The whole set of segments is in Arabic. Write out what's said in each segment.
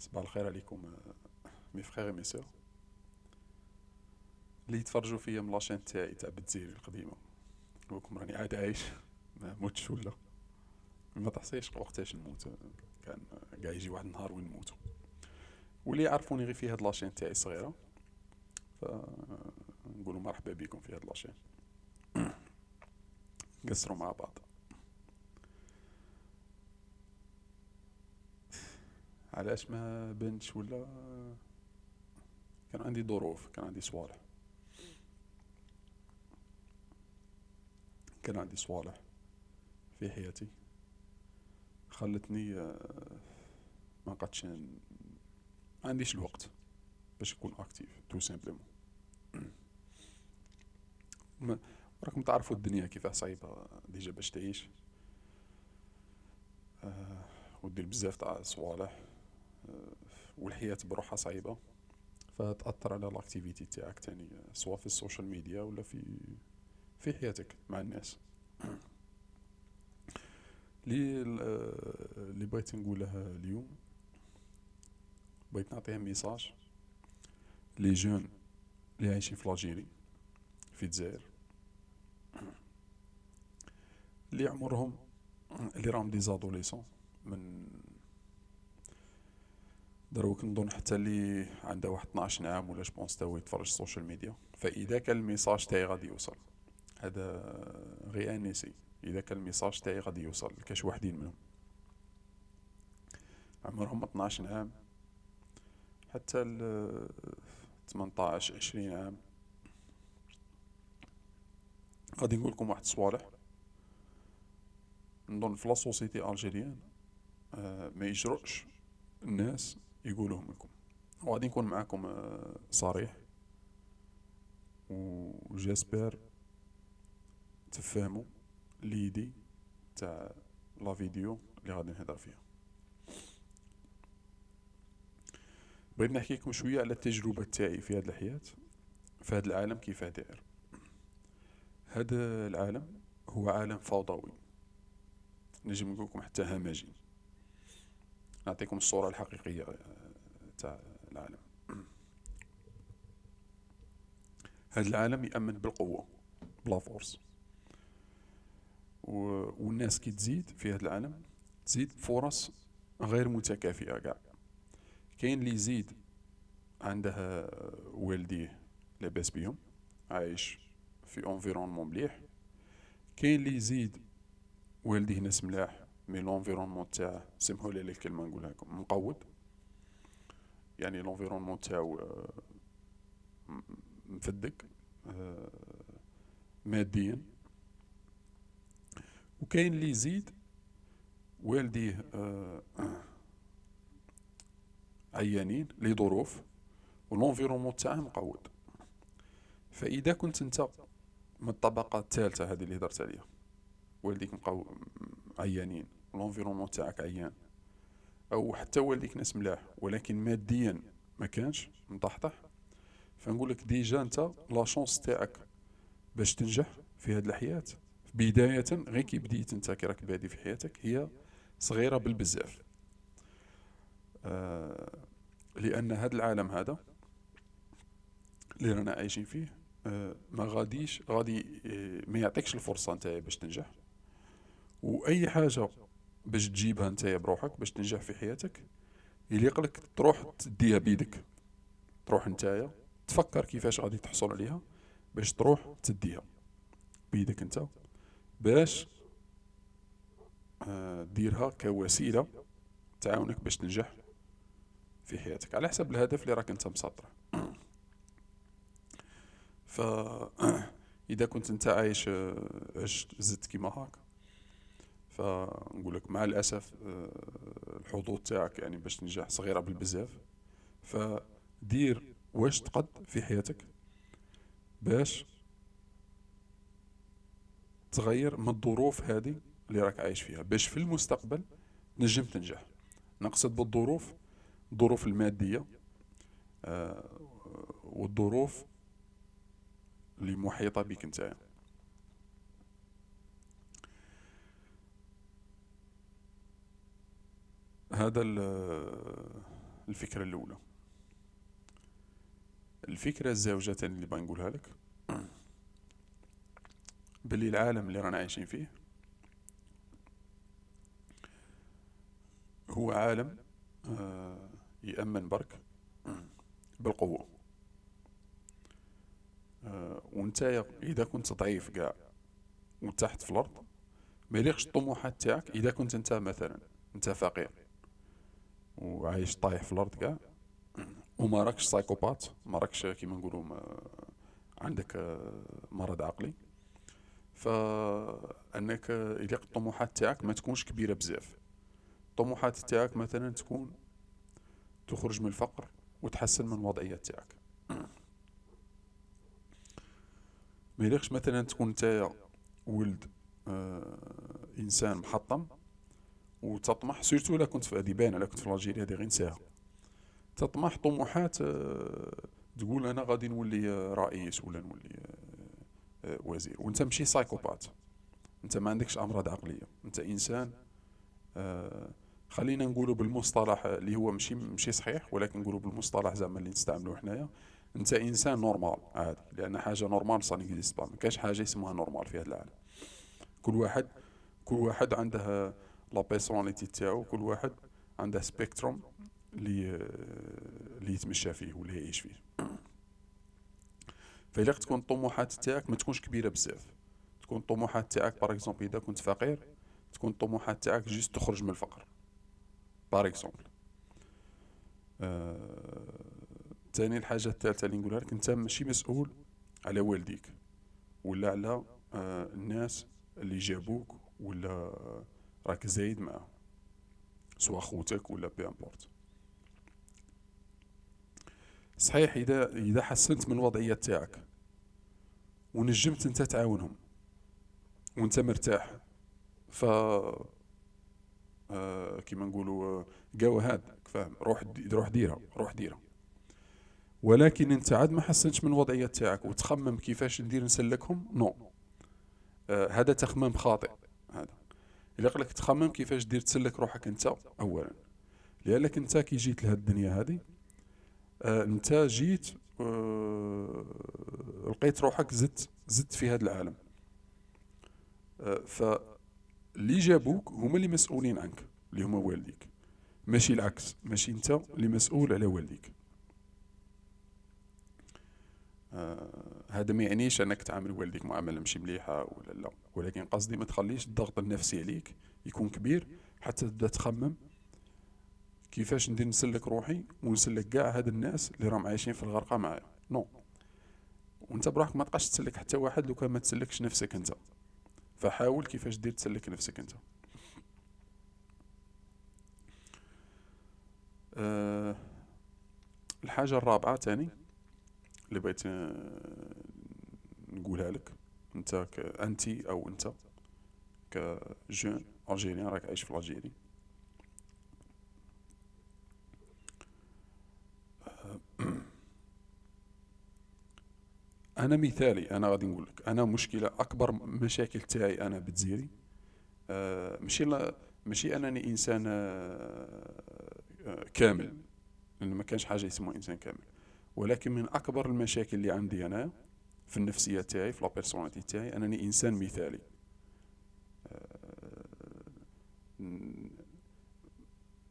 صباح الخير عليكم مي فخيغ مي سور اللي يتفرجوا فيا من لاشين تاعي تاع بتزيري القديمه. نقولكم راني عاد عايش، ما موتش ولا ما تحصيش وقتاش نموت. كان قاع يجي واحد النهار وين نموت. واللي يعرفوني غير في هاد لاشين تاعي الصغيره، فنقولوا مرحبا بكم في هاد لاشين. نقصروا مع بعض. علاش ما بنتش ولا؟ كان عندي ظروف، كان عندي صوالح، كان عندي صوالح في حياتي خلتني ما قدش ما عنديش الوقت باش نكون اكتيف تو سامبلومون. راكم تعرفوا الدنيا كيفاه صعيبة ديجا باش تعيش، ودير بزاف تاع صوالح، والحياة بروحها صعيبة، فتأثر على الاكتيفيتي تاعك تاني، سواء في السوشيال ميديا ولا في حياتك مع الناس. اللي بغيت نقوله اليوم، بغيت نعطيها ميساج لي جون اللي عايشين في لاجيري في الجزائر، اللي عمرهم اللي راهم دي زادوليسون، من دروك نظن حتى اللي عنده واحد 12 عام ولا جبونس تاهو يتفرج السوشيال ميديا. فاذا كان الميساج تاعي غادي يوصل، هذا غير انسي، اذا كان الميساج تاعي غادي يوصل لكاش وحدين منهم عمرهم 12 عام حتى ل 18 20 عام، غادي نقول لكم واحد الصوالح نظن في لا سوسيتي الجيريان ما يجرؤش الناس يقولوهم لكم. وغادي نكون معاكم صريح، وجاسبر تفهموا ليدي تاع لا فيديو اللي غادي نهضر فيها. بغيت نحكي لكم شويه على التجربه تاعي في هذه الحياه، في هذا العالم كيفاه داير. هذا العالم هو عالم فوضوي، نجم نقول لكم حتى همجي. نعطيكم الصوره الحقيقيه تاع العالم. هذا العالم يأمن بالقوه، بلا فورس، والناس كي تزيد في هذا العالم تزيد فرص غير متكافئه كاع. كاين اللي يزيد عنده والديه لاباس بيهم، عايش في انفيرونمون مليح. كاين اللي يزيد والديه ناس ملاح مي لونفيرونمون تاعه، سمحوا لي الكلمه نقولها لكم، مقود. يعني لونفيرونمون تاعو مفدك ماديا. وكاين اللي يزيد والديه عيانين لظروف، ولونفيرونمون تاعه مقود. فاذا كنت انت من الطبقه الثالثه هذه اللي هدرت عليها، والديك عيانين والانفيرومون تاعك عيان، او حتى والديك ناس ملاح ولكن ماديا ما كانش مطحطح، فنقول لك ديجا انت لا شونس تاعك باش تنجح في هذه الحياه بدايه، غير كي بديت انت كي راك بادي في حياتك، هي صغيره بالبزاف. لان هذا العالم هذا اللي رانا عايشين فيه ما غاديش غادي ما يعطيكش الفرصه نتايا باش تنجح. واي حاجه باش تجيبها نتايا بروحك باش تنجح في حياتك، يليق لك تروح تديها بيدك، تروح نتايا تفكر كيفاش غادي تحصل عليها باش تروح تديها بيدك انت، باش ديرها كوسيله تعاونك باش تنجح في حياتك على حسب الهدف اللي راك انت مسطره. ف اذا كنت انت عايش عشت زدت كيما هاك، فنقول لك مع الاسف الحظوظ تاعك يعني باش تنجح صغيره بالبزاف. فدير واش تقد في حياتك باش تغير من الظروف هذه اللي راك عايش فيها، باش في المستقبل نجم تنجح. نقصد بالظروف الظروف الماديه والظروف اللي محيطه بك انت. هذا الفكرة الأولى. الفكرة الزوجة تاني اللي بنقولها لك، بلي العالم اللي رانا عايشين فيه هو عالم يأمن برك بالقوة. وانت إذا كنت ضعيف قاع وتحت في الأرض، ما يليقش الطموحات تاعك. إذا كنت انت مثلا انت فقير وعايش طايح في الأرض قاع، وما راكش سايكوبات، ما راكش كيما نقولوا عندك مرض عقلي، فانك يليق الطموحات تاعك ما تكونش كبيره بزاف. الطموحات تاعك مثلا تكون تخرج من الفقر وتحسن من الوضعيه تاعك. ما يليقش مثلا تكون انت ولد انسان محطم وتطمح، سيرتو الا كنت في هذه باينه، الا كنت في الجيريا هذه غير نساها، تطمح طموحات تقول انا غادي نولي رئيس ولا نولي وزير، وانت ماشي سايكوبات، انت ما عندكش امراض عقليه، انت انسان خلينا نقولوا بالمصطلح اللي هو ماشي صحيح، ولكن نقولوا بالمصطلح زعما اللي نستعملوه حنايا، انت انسان نورمال عادي، لان حاجه نورمال صا نيكزيست با، ما كاينش حاجه اسمها نورمال في هذا العالم. كل واحد عنده لا بيرسوناليتي تاعو، كل واحد عنده سبيكتروم اللي يتمشى فيه ولا يعيش فيه. فإلا تكون الطموحات تاعك ما تكونش كبيره بزاف، تكون الطموحات تاعك باغ اكزومبل اذا كنت فقير، تكون الطموحات تاعك جيست تخرج من الفقر باغ اكزومبل. تاني الحاجه الثالثه اللي نقولها لك، انت ماشي مسؤول على والديك ولا على الناس اللي جابوك ولا راك زايد معاهم، سواء خوتك ولا بي امبورت. صحيح اذا حسنت من الوضعيه تاعك ونجمت انت تعاونهم وانت مرتاح، ف كيما نقولوا جو هاد فاهم، روح ديرها. ولكن انت عاد ما حسنتش من الوضعيه تاعك وتخمم كيفاش ندير نسلكهم، نو. هذا تخمام خاطئ. هذا الا قالك تخمم كيفاش دير تسلك روحك انت اولا، لانك انت كي جيت لهاد الدنيا هذه انت جيت لقيت روحك زدت في هذا العالم. فاللي جابوك هما اللي مسؤولين عنك، اللي هما والديك، ماشي العكس، ماشي انت اللي مسؤول على والديك. هذا ما يعنيش انك تعامل والديك معامله ماشي مليحه ولا لا، ولكن قصدي ما تخليش الضغط النفسي عليك يكون كبير حتى تبدا تخمم كيفاش ندير نسلك روحي ونسلك كاع هاد الناس اللي راهم عايشين في الغرقه معايا، نو. وانت براحك ما تبقاش تسلك حتى واحد لو كان ما تسلكش نفسك انت. فحاول كيفاش دير تسلك نفسك انت. الحاجه الرابعه تاني اللي بغيت نقولها لك، انت كأنتي او انت كجون الجيريان راك عايش في الجيري، انا مثالي، انا غادي نقول لك انا مشكله اكبر مشاكل تاعي انا بتزيري ماشي انني انسان كامل، لان ما كانش حاجه اسمها انسان كامل، ولكن من اكبر المشاكل اللي عندي انا في النفسيه تاعي في لا بيرسوناليتي تاعي انني انسان مثالي.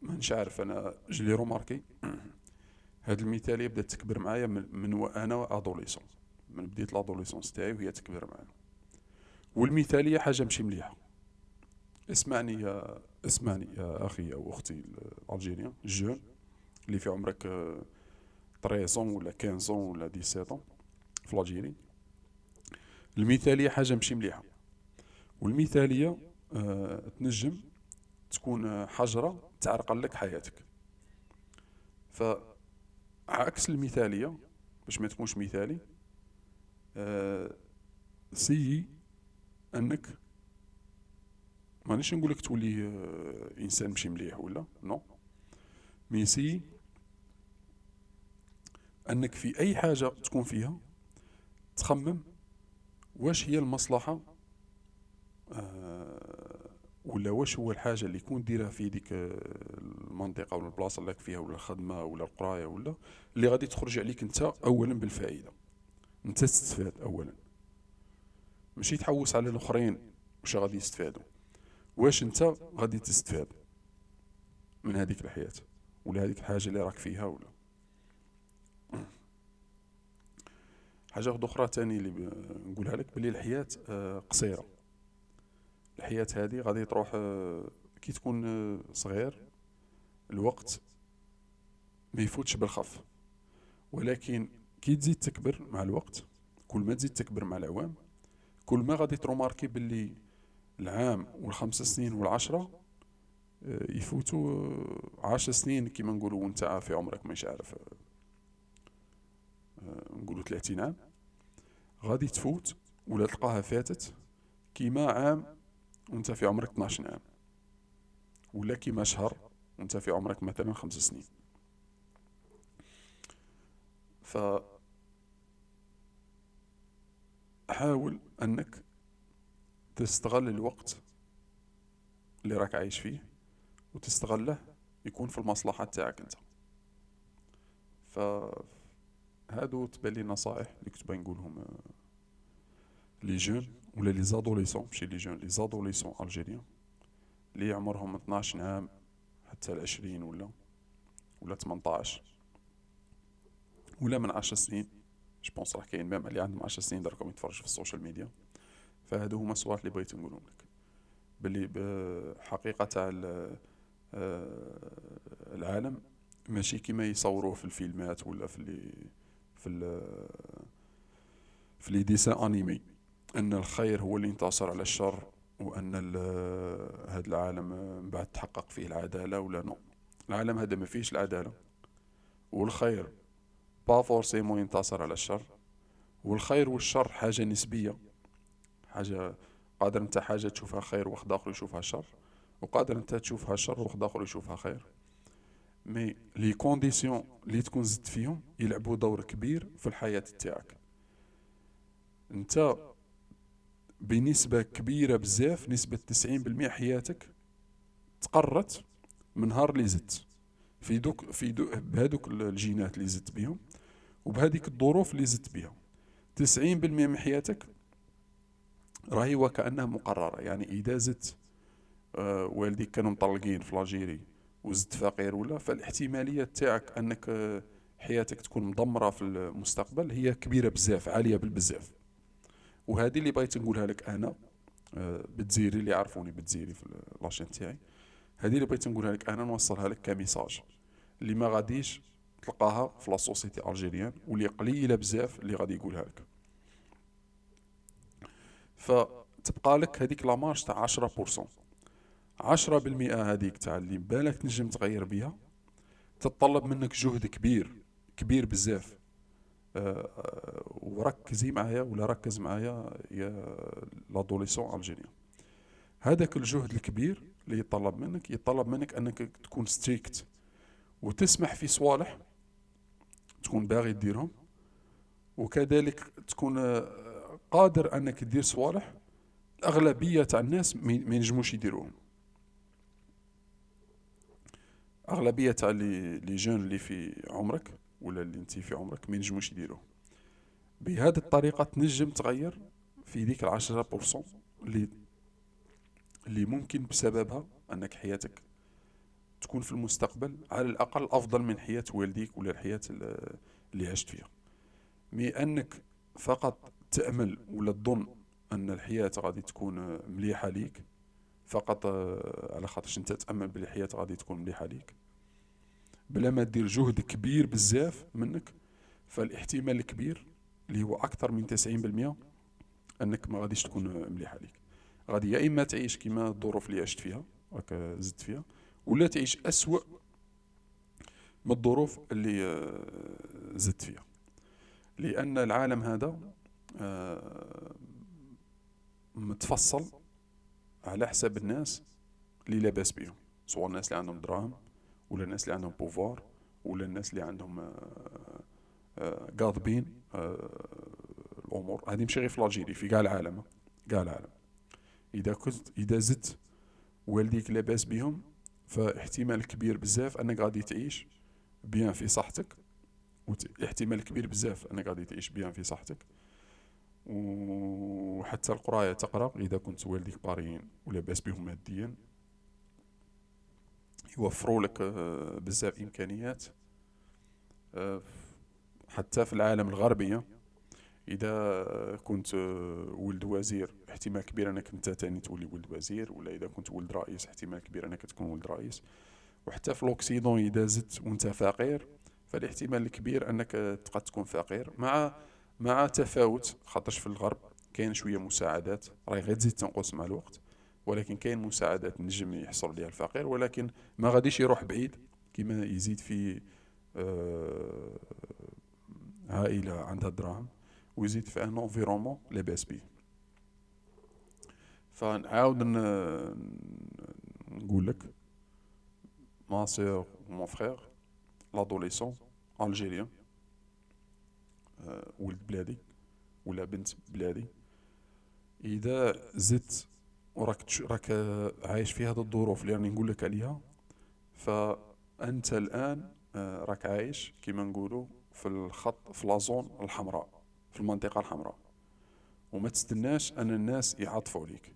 مانيش عارف، انا جلي روماركي هاد المثاليه بدات تكبر معايا من وانا ادوليسون، من بديت لادوليسونس تاعي وهي تكبر معايا. والمثاليه حاجه ماشي مليحه. اسمعني يا اخي او اختي الالجيريان جون اللي في عمرك 13 ولا 15 ولا 17 في الجيري. المثاليه حاجه ماشي مليحه، والمثاليه تنجم تكون حجره تعرقل لك حياتك. فعكس المثاليه، باش ما تكونش مثالي سي انك مانيش نقولك تولي انسان ماشي مليح ولا نو، مي سي انك في اي حاجه تكون فيها تخمم واش هي المصلحه ولا واش هو الحاجه اللي يكون ديرها في ديك المنطقة ولا البلاصة اللي راك فيها ولا الخدمة ولا القراية ولا اللي غادي تخرج عليك انت اولا بالفائدة. انت تستفاد اولا، ماشي تحوس على الاخرين واش غادي يستفادوا، واش انت غادي تستفاد من هذيك الحياة ولا هذيك الحاجة اللي راك فيها ولا. حاجة واحدة أخرى تاني اللي نقولها لك، بلي الحياة قصيرة. الحياة هذه غادي تروح كي تكون صغير الوقت ما يفوتش بالخف، ولكن كي تزيد تكبر مع الوقت، كل ما تزيد تكبر مع العوام، كل ما غادي تروماركي باللي العام وال5 سنين وال10 يفوتوا 10 سنين كيما نقولوا وانت في عمرك مش عارف نقولوا 30 عام، غادي تفوت ولا تلقاها فاتت كيما عام وانت في عمرك 12 عام، ولا كيما شهر وانت في عمرك مثلا 5 سنين. فحاول انك تستغل الوقت اللي راك عايش فيه وتستغله يكون في المصلحة تاعك انت. فهادو تبان لي نصائح اللي كنت باغي نقولهم لي جون ولا لي زادوليسون، ماشي لي جون، لي زادوليسون الجيريان اللي عمرهم 12 عام حتى 20 ولا 18 ولا من 10 سنين. جوبونس راه كاين ميم اللي عندهم 10 سنين دركم يتفرجوا في السوشيال ميديا. فهادو هما الصوالح اللي بغيت نقولهم لك، باللي بحقيقة تاع العالم ماشي كيما يصوروه في الفيلمات ولا في لي ديسان انيمي، ان الخير هو اللي ينتصر على الشر، وان هذا العالم من بعد تحقق فيه العدالة ولا نو. العالم هذا ما فيهش العدالة، والخير با فورسيمون ينتصر على الشر، والخير والشر حاجة نسبية. حاجة قادر انت حاجة تشوفها خير واحد اخر يشوفها شر، وقادر انت تشوفها شر واحد اخر يشوفها خير. مي لي كونديسيون اللي تكون زدت فيهم يلعبوا دور كبير في الحياة تاعك انت. بنسبة كبيرة بزاف، نسبة 90% حياتك تقرت من نهار اللي زدت بهذوك الجينات اللي زدت بهم وبهذيك الظروف اللي زدت بها. 90% من حياتك راهي وكأنها مقررة. يعني إذا زدت والديك كانوا مطلقين في لاجيري وزدت فقير ولا، فالاحتمالية تاعك أنك حياتك تكون مدمرة في المستقبل هي كبيرة بزاف، عالية بالبزاف. وهذه اللي بغيت نقولها لك أنا بالجزيري، اللي يعرفوني بالجزيري في لاشين تاعي، هذه اللي بغيت نقولها لك أنا، نوصلها لك كميساج اللي ما غاديش تلقاها في لا سوسيتي الجيريان، واللي قليلة بزاف اللي غادي يقولها لك. فتبقى لك هذيك لامارج تاع 10%. 10% هذيك تاع اللي بالك تنجم تغير بها تتطلب منك جهد كبير، كبير بزاف. وركزي معايا ولا ركز معايا يا لادوليسون الجيريان. هذاك الجهد الكبير اللي يتطلب منك انك تكون ستريكت وتسمح في صوالح تكون باغي ديرهم، وكذلك تكون قادر انك دير صوالح الاغلبيه تاع الناس ما ينجموش يديروهم. اغلبيه تاع لي جون اللي في عمرك ولا اللي انت في عمرك ما ينجموش يديروه. بهذه الطريقه تنجم تغير في ديك 10% اللي ممكن بسببها انك حياتك تكون في المستقبل على الاقل افضل من حياه والديك ولا الحياه اللي عشت فيها. مي انك فقط تأمل ولا تظن ان الحياة غادي تكون مليحة ليك فقط على خاطرش انت تأمل بلي الحياة غادي تكون مليحة ليك بلا ما دير جهد كبير بزاف منك، فالاحتمال الكبير اللي هو اكثر من 90% انك ما غاديش تكون مليحة ليك. غادي يا اما تعيش كيما الظروف اللي عشت فيها راك زدت فيها، ولا تعيش أسوأ من الظروف اللي زدت فيها. لأن العالم هذا متفصل على حساب الناس اللي لاباس بيهم، سواء الناس اللي عندهم دراهم ولا الناس اللي عندهم بوفوار ولا الناس اللي عندهم قاضبين الأمور هذه. ماشي غير في لاجيري، في كاع العالم، كاع العالم. إذا زدت والديك لاباس بيهم فاحتمال كبير بزاف انك غادي تعيش بيان في صحتك، احتمال كبير بزاف انك غادي تعيش بيان في صحتك. وحتى القراية تقرا اذا كنت والديك باريين ولاباس بهم ماديا، يوفروا لك بزاف امكانيات. آه، حتى في العالم الغربي اذا كنت ولد وزير احتمال كبير انك انت تاني تولي ولد وزير، ولا اذا كنت ولد رئيس احتمال كبير انك تكون ولد رئيس. وحتى في لوكسيدون اذا زدت وانت فقير فالاحتمال الكبير انك تبقى تكون فقير، مع تفاوت، خاطرش في الغرب كاين شويه مساعدات راهي غير تزيد تنقص مع الوقت، ولكن كاين مساعدات نجم يحصل عليها الفقير، ولكن ما غاديش يروح بعيد كيما يزيد في آه، عائله عندها دراهم ويزيد في ان انفيرومون لاباس بيه. فنعاود نقول لك ما سير مون فخير لادوليسون الجيريان، ولد بلادي ولا بنت بلادي، اذا زدت راك عايش في هذه الظروف اللي راني نقول لك عليها، فانت الان راك عايش كيما نقولوا في الخط، في لازون الحمراء، في المنطقه الحمراء، وما تستناش ان الناس يعاطفوا عليك.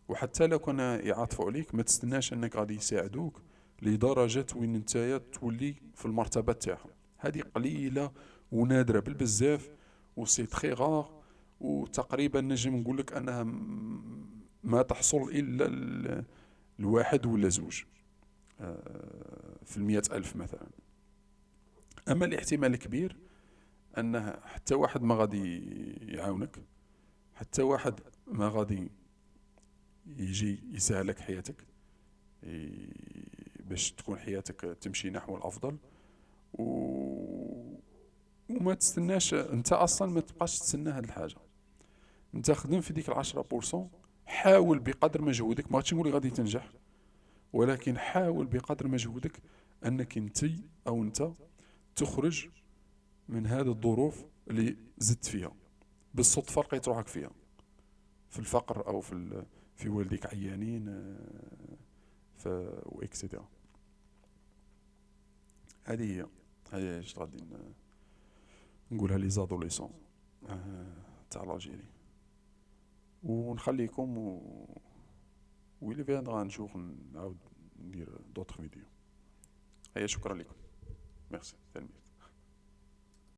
وحتى لو كانوا يعاطفوا عليك ما تستناش انك غادي يساعدوك لدرجة وين نتايا تولي في المرتبة تاعهم. هذه قليلة ونادرة بالبزاف، وسي تخي غار، وتقريبا نجم نقول لك انها ما تحصل الا الواحد ولا زوج في 100,000 مثلا. اما الاحتمال الكبير انه حتى واحد ما غادي يعاونك، حتى واحد ما غادي يجي يسهلك حياتك باش تكون حياتك تمشي نحو الافضل. و... وما تستناش انت اصلا، ما تبقاش تستنى هاد الحاجه، انت خدم في ديك 10%، حاول بقدر مجهودك، ما غاديش نقول غادي تنجح، ولكن حاول بقدر مجهودك انك انت تخرج من هذه الظروف اللي زدت فيها بالصدفه، لقيت روحك فيها في الفقر او في والديك عيانين ف واكسيتيرا. هذه هي هذه ايش غادي نقولها لي زادوليسون تاع لاجيري. ونخليكم ويلي فيندرا نشوف نعاود ندير دوطخ فيديو. هيا شكرا لكم. ميرسي تلميذ.